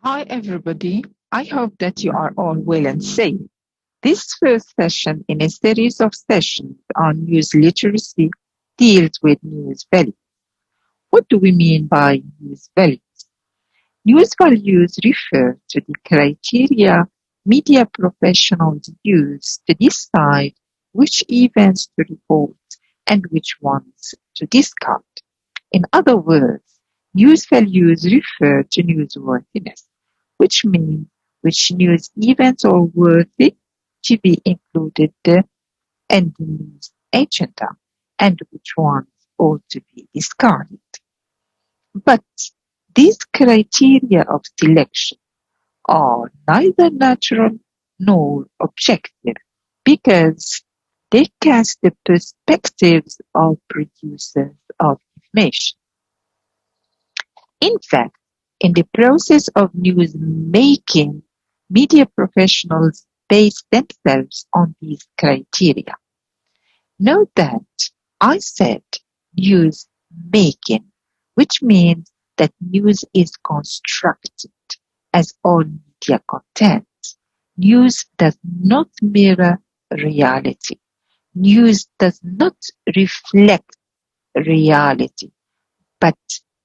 Hi, everybody. I hope that you are all well and safe. This first session in a series of sessions on news literacy deals with news values. What do we mean by news values? News values refer to the criteria media professionals use to decide which events to report and which ones to discard. In other words, news values refer to newsworthiness, which means which news events are worthy to be included in the news agenda and which ones ought to be discarded. But these criteria of selection are neither natural nor objective because they cast the perspectives of producers of information. In fact, in the process of news making, media professionals base themselves on these criteria. Note that I said news making, which means that news is constructed as all media content. News does not mirror reality. News does not reflect reality, but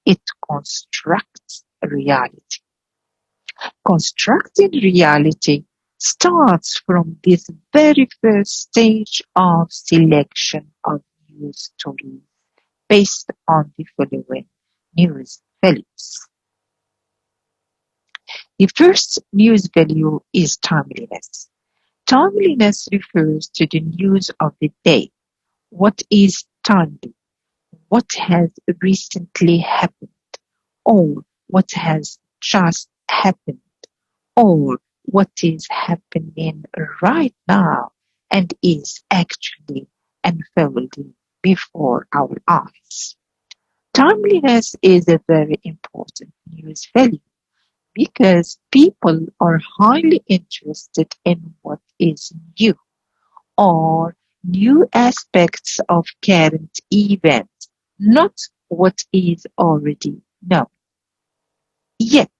it constructs reality. Constructing reality starts from this very first stage of selection of news stories based on the following news values. The first news value is timeliness. Timeliness refers to the news of the day. What is timely? What has recently happened? Or what has just happened? Or what is happening right now and is actually unfolding before our eyes. Timeliness is a very important news value because people are highly interested in what is new or new aspects of current events, not what is already known. Yet,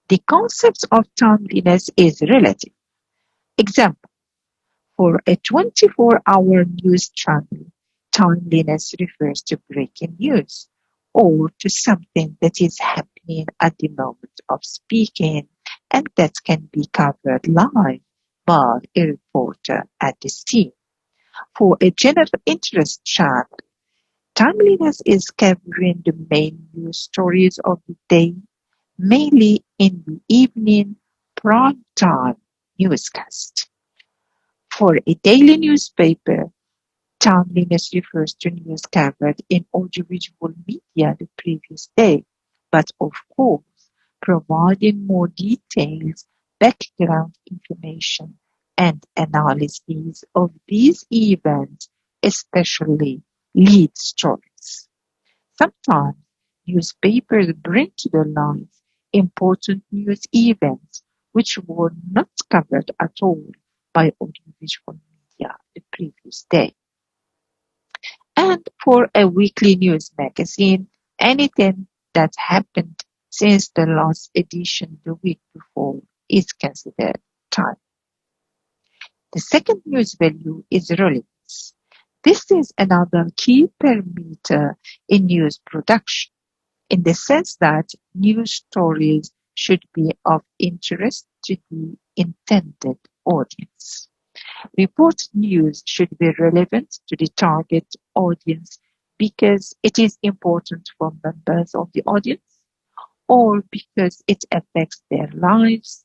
the concept of timeliness is relative. Example, for a 24-hour news channel, timeliness refers to breaking news or to something that is happening at the moment of speaking and that can be covered live by a reporter at the scene. For a general interest channel, timeliness is covering the main news stories of the day, mainly in the evening prime time newscast. For a daily newspaper, timeliness refers to news covered in audiovisual media the previous day, but of course, providing more details, background information, and analyses of these events, especially lead stories. Sometimes newspapers bring to the light important news events which were not covered at all by audiovisual media the previous day. And for a weekly news magazine, anything that happened since the last edition the week before is considered time. The second news value is relevance. This is another key parameter in news production, in the sense that news stories should be of interest to the intended audience. Reported news should be relevant to the target audience because it is important for members of the audience, or because it affects their lives,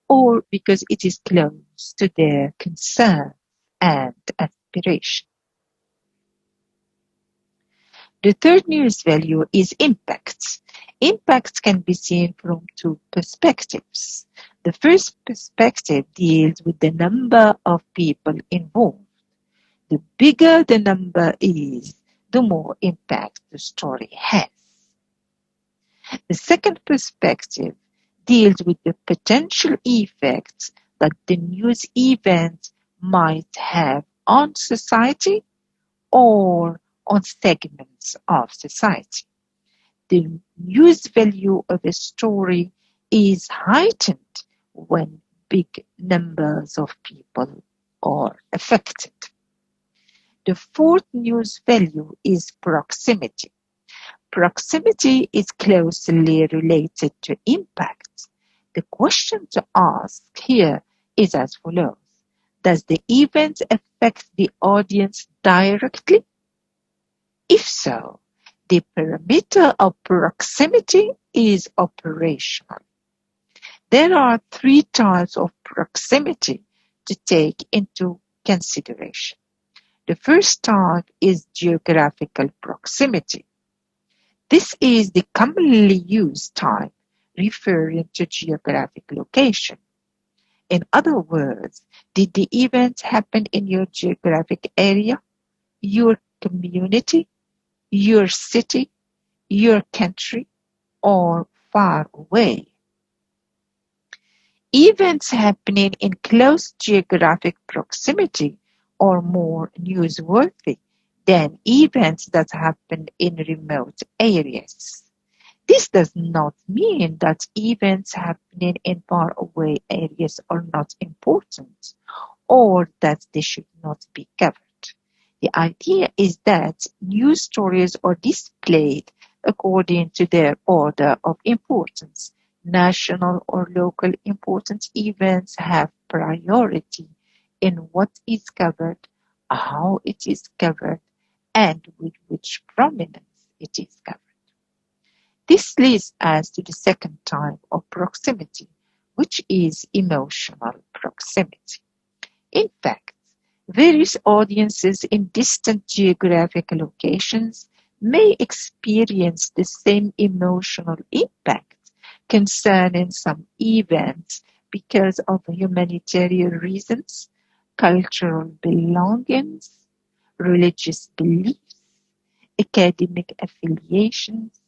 or because it is close to their concerns and aspirations. The third news value is impact. Impact can be seen from two perspectives. The first perspective deals with the number of people involved. The bigger the number is, the more impact the story has. The second perspective deals with the potential effects that the news event might have on society or on segments of society. The news value of a story is heightened when big numbers of people are affected. The fourth news value is proximity. Proximity is closely related to impact. The question to ask here is as follows. Does the event affect the audience directly? If so, the parameter of proximity is operational. There are three types of proximity to take into consideration. The first type is geographical proximity. This is the commonly used type referring to geographic location. In other words, did the event happen in your geographic area, your community, your city, your country, or far away? Events happening in close geographic proximity are more newsworthy than events that happen in remote areas. This does not mean that events happening in faraway areas are not important or that they should not be covered. The idea is that news stories are displayed according to their order of importance. National or local important events have priority in what is covered, how it is covered, and with which prominence it is covered. This leads us to the second type of proximity, which is emotional proximity. In fact, various audiences in distant geographic locations may experience the same emotional impact concerning some events because of humanitarian reasons, cultural belongings, religious beliefs, academic affiliations,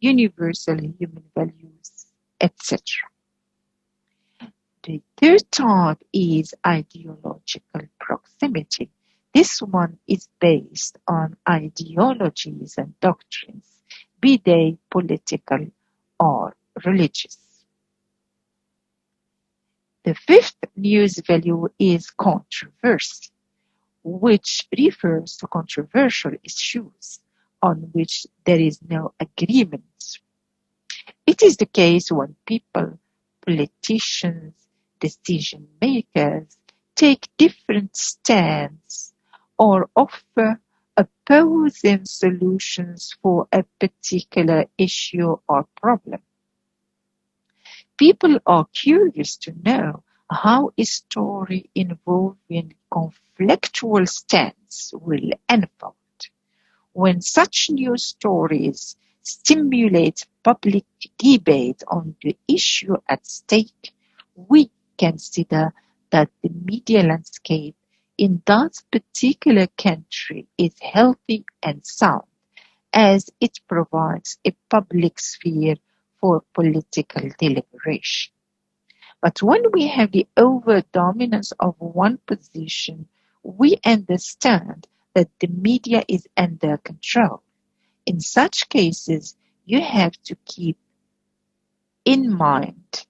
universal human values, etc. The third type is ideological proximity. This one is based on ideologies and doctrines, be they political or religious. The fifth news value is controversy, which refers to controversial issues on which there is no agreement. It is the case when people, politicians, decision makers take different stands or offer opposing solutions for a particular issue or problem. People are curious to know how a story involving conflictual stands will unfold. When such news stories stimulate public debate on the issue at stake, we consider that the media landscape in that particular country is healthy and sound, as it provides a public sphere for political deliberation. But when we have the over-dominance of one position, we understand that the media is under control. In such cases, you have to keep in mind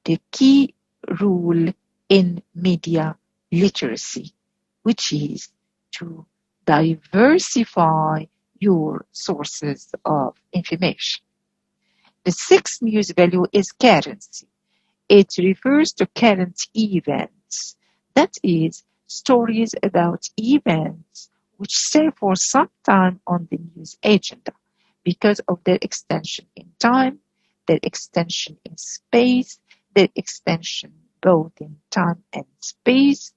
the key rule in media literacy, which is to diversify your sources of information. The sixth news value is currency. It refers to current events, that is, stories about events which stay for some time on the news agenda because of their extension in time, their extension in space, their extension both in time and space,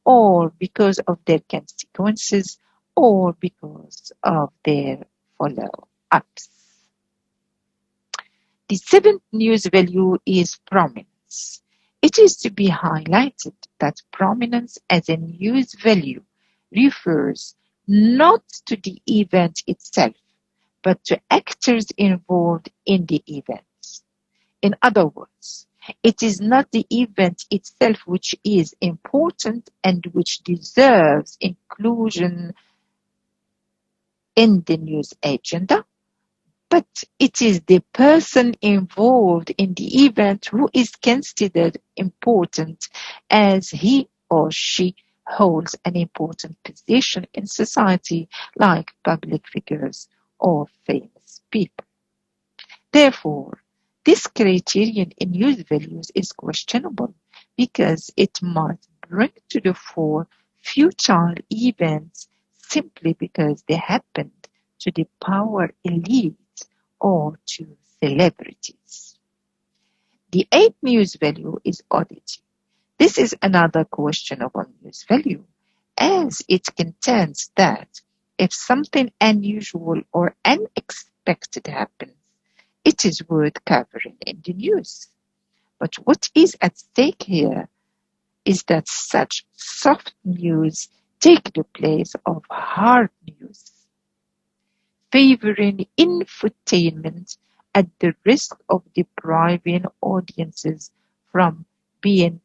or because of their consequences, or because of their follow-ups. The seventh news value is prominence. It is to be highlighted that prominence as a news value refers not to the event itself, but to actors involved in the event. In other words, it is not the event itself which is important and which deserves inclusion in the news agenda, but it is the person involved in the event who is considered important, as he or she holds an important position in society, like public figures or famous people. Therefore, this criterion in news values is questionable because it might bring to the fore futile events simply because they happened to the power elite or to celebrities. The eighth news value is oddity. This is another questionable news value, as it contends that if something unusual or unexpected happens, it is worth covering in the news. But what is at stake here is that such soft news take the place of hard news, favoring infotainment at the risk of depriving audiences from being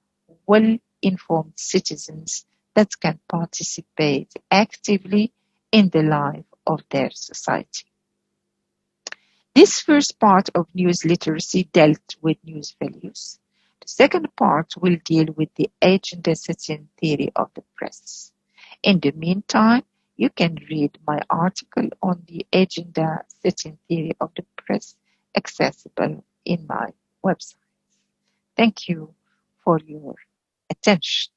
well-informed citizens that can participate actively in the life of their society. This first part of news literacy dealt with news values. The second part will deal with the agenda setting theory of the press. In the meantime, you can read my article on the agenda setting theory of the press, accessible in my website. Thank you for your attention.